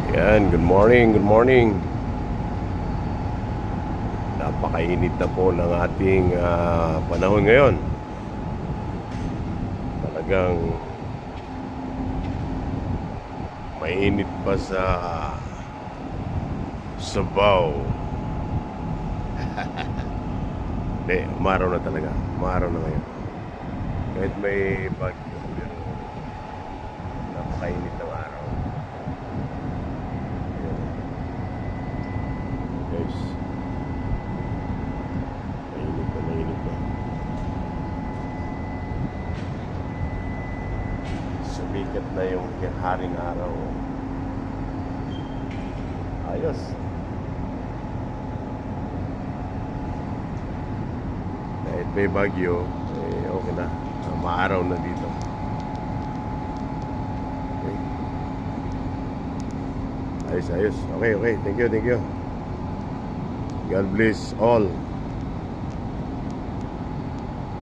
Yan, good morning, good morning. Napakainit na po ng ating panahon ngayon. Talagang mainit pa sa Sabaw. Hindi, umaraw na talaga. Umaraw na ngayon. Kahit may bagyo, pero napakainit ng araw. Guys, mainit na. Sumikat na yung haring araw. Ayos. Kahit may bagyo, okay na. Maaraw na dito. Okay. Ayos. Okay. Thank you. God bless all.